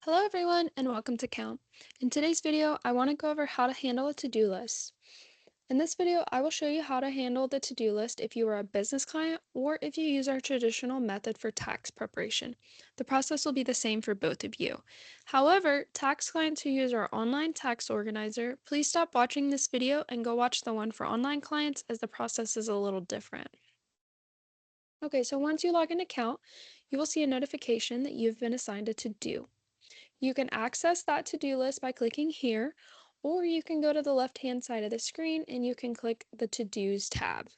Hello everyone and welcome to Count. In today's video, I want to go over how to handle a to-do list. In this video, I will show you how to handle the to-do list if you are a business client or if you use our traditional method for tax preparation. The process will be the same for both of you. However, tax clients who use our online tax organizer, please stop watching this video and go watch the one for online clients as the process is a little different. Okay, so once you log in Count, you will see a notification that you've been assigned a to-do. You can access that to-do list by clicking here, or you can go to the left-hand side of the screen and you can click the To-Dos tab.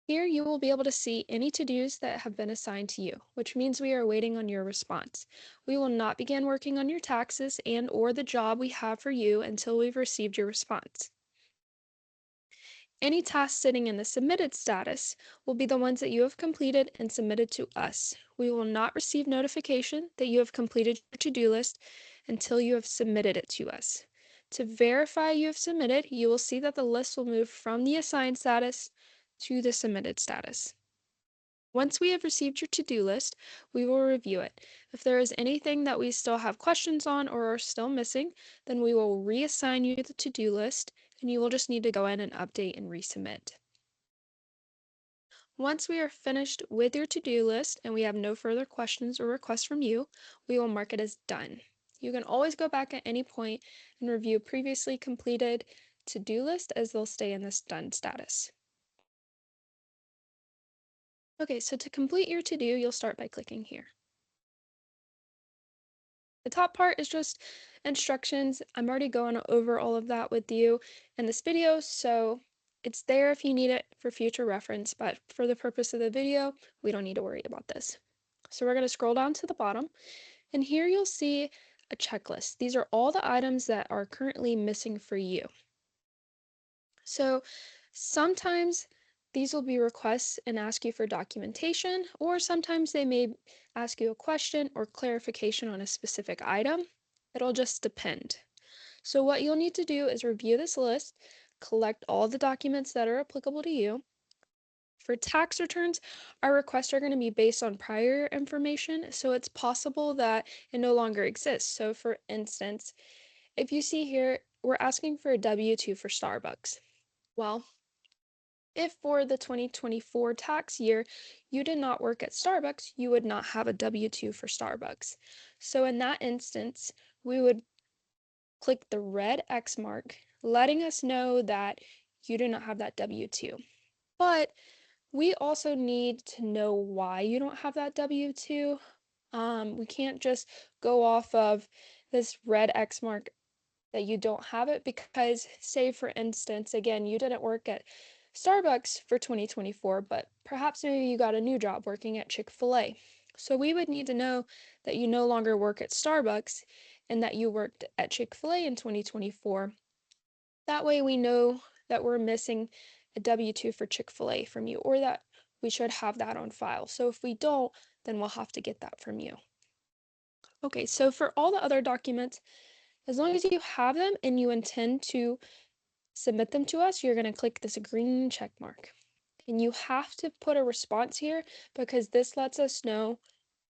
Here you will be able to see any to-dos that have been assigned to you, which means we are waiting on your response. We will not begin working on your taxes and or the job we have for you until we've received your response. Any tasks sitting in the submitted status will be the ones that you have completed and submitted to us. We will not receive notification that you have completed your to-do list until you have submitted it to us. To verify you have submitted, you will see that the list will move from the assigned status to the submitted status. Once we have received your to-do list, we will review it. If there is anything that we still have questions on or are still missing, then we will reassign you the to-do list and you will just need to go in and update and resubmit. Once we are finished with your to-do list and we have no further questions or requests from you, we will mark it as done. You can always go back at any point and review previously completed to-do list as they'll stay in this done status. Okay, so to complete your to-do, you'll start by clicking here. The top part is just instructions. I'm already going over all of that with you in this video, so it's there if you need it for future reference, but for the purpose of the video, we don't need to worry about this. So we're going to scroll down to the bottom, and here you'll see a checklist. These are all the items that are currently missing for you. So sometimes these will be requests and ask you for documentation, or sometimes they may ask you a question or clarification on a specific item. It'll just depend. So what you'll need to do is review this list, collect all the documents that are applicable to you. For tax returns, our requests are going to be based on prior information, so it's possible that it no longer exists. So for instance, if you see here, we're asking for a W-2 for Starbucks. Well, if for the 2024 tax year you did not work at Starbucks, you would not have a W-2 for Starbucks. So in that instance, we would click the red X mark, letting us know that you do not have that W-2. But we also need to know why you don't have that W-2. We can't just go off of this red X mark that you don't have it because, say, for instance, again, you didn't work at Starbucks for 2024, but perhaps maybe you got a new job working at Chick-fil-A. So we would need to know that you no longer work at Starbucks and that you worked at Chick-fil-A in 2024. That way we know that we're missing a W-2 for Chick-fil-A from you, or that we should have that on file. So if we don't, then we'll have to get that from you. Okay, so for all the other documents, as long as you have them and you intend to submit them to us, you're going to click this green check mark. And you have to put a response here because this lets us know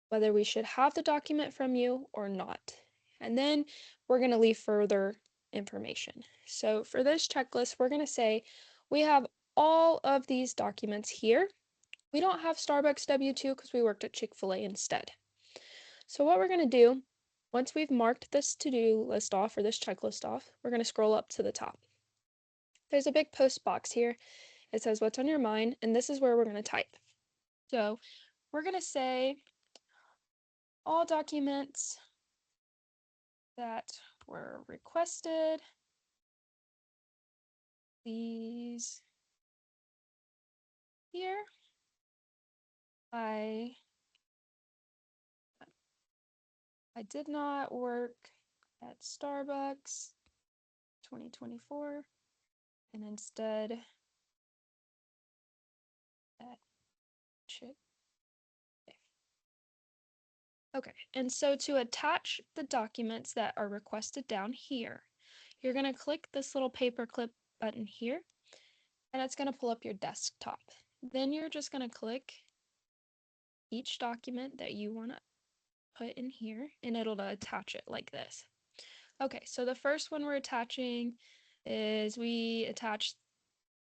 whether we should have the document from you or not. And then we're going to leave further information. So for this checklist, we're going to say we have all of these documents here. We don't have Starbucks W-2 because we worked at Chick-fil-A instead. So what we're going to do, once we've marked this to-do list off or this checklist off, we're going to scroll up to the top. There's a big post box here. It says what's on your mind, and this is where we're going to type. So we're going to say all documents that were requested, these here. I did not work at Starbucks 2024 and instead at Chick. Okay, and so to attach the documents that are requested down here, you're going to click this little paperclip button here, and it's going to pull up your desktop. Then you're just going to click each document that you want to put in here and it'll attach it like this. Okay, so the first one we're attaching is we attached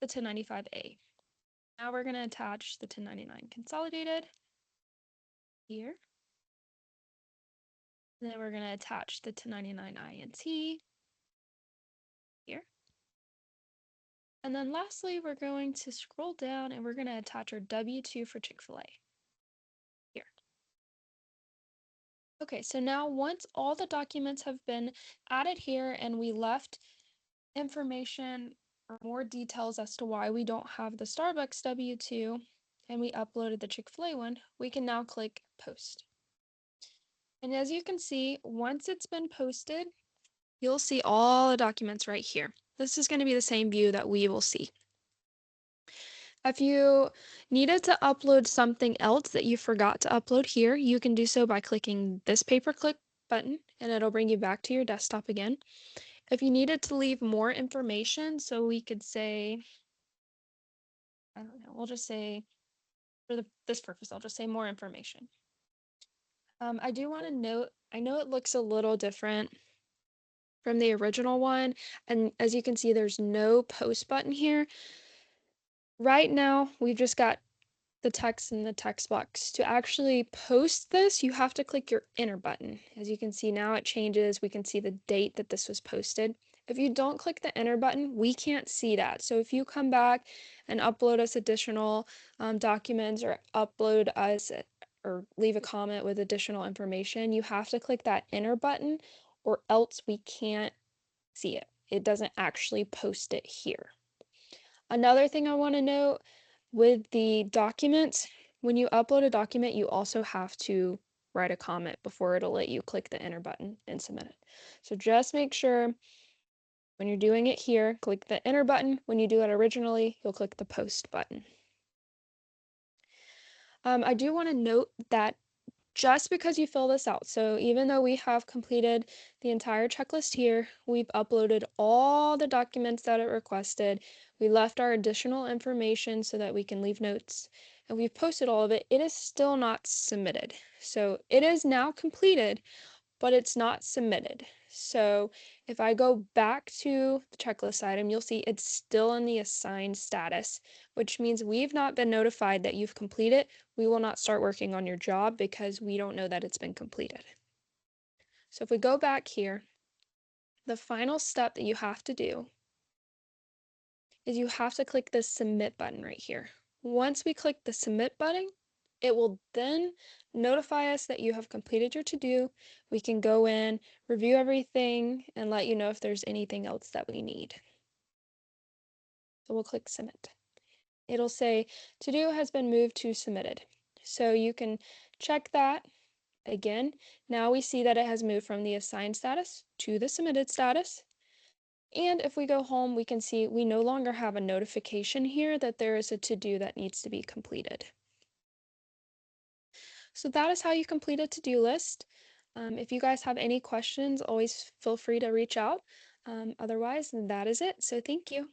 the 1095A. Now we're going to attach the 1099 consolidated here. Then we're going to attach the 1099 INT here. And then lastly, we're going to scroll down and we're going to attach our W-2 for Chick-fil-A here. Okay, so now once all the documents have been added here and we left information or more details as to why we don't have the Starbucks W-2 and we uploaded the Chick-fil-A one, we can now click post. And as you can see, once it's been posted, you'll see all the documents right here. This is going to be the same view that we will see. If you needed to upload something else that you forgot to upload here, you can do so by clicking this paperclip button and it'll bring you back to your desktop again. If you needed to leave more information, so we could say, I don't know, we'll just say, for this purpose, I'll just say more information. I do want to note, I know it looks a little different from the original one, and as you can see, there's no post button here. Right now, we've just got the text in the text box. To actually post this, you have to click your enter button. As you can see now, it changes. We can see the date that this was posted. If you don't click the enter button, we can't see that. So if you come back and upload us additional documents or upload us or leave a comment with additional information, you have to click that enter button or else we can't see it. It doesn't actually post it here. Another thing I want to note with the documents, when you upload a document, you also have to write a comment before it'll let you click the enter button and submit it. So just make sure when you're doing it here, click the enter button. When you do it originally, you'll click the post button. I do want to note that just because you fill this out, so even though we have completed the entire checklist here, we've uploaded all the documents that it requested, we left our additional information so that we can leave notes, and we've posted all of it, it is still not submitted. So it is now completed, but it's not submitted. So if I go back to the checklist item, you'll see it's still in the assigned status, which means we've not been notified that you've completed. We will not start working on your job because we don't know that it's been completed. So if we go back here, the final step that you have to do is you have to click the submit button right here. Once we click the submit button, it will then notify us that you have completed your to-do. We can go in, review everything, and let you know if there's anything else that we need. So we'll click submit. It'll say to-do has been moved to submitted. So you can check that again. Now we see that it has moved from the assigned status to the submitted status. And if we go home, we can see we no longer have a notification here that there is a to-do that needs to be completed. So that is how you complete a to-do list. If you guys have any questions, always feel free to reach out. Otherwise, that is it. So thank you.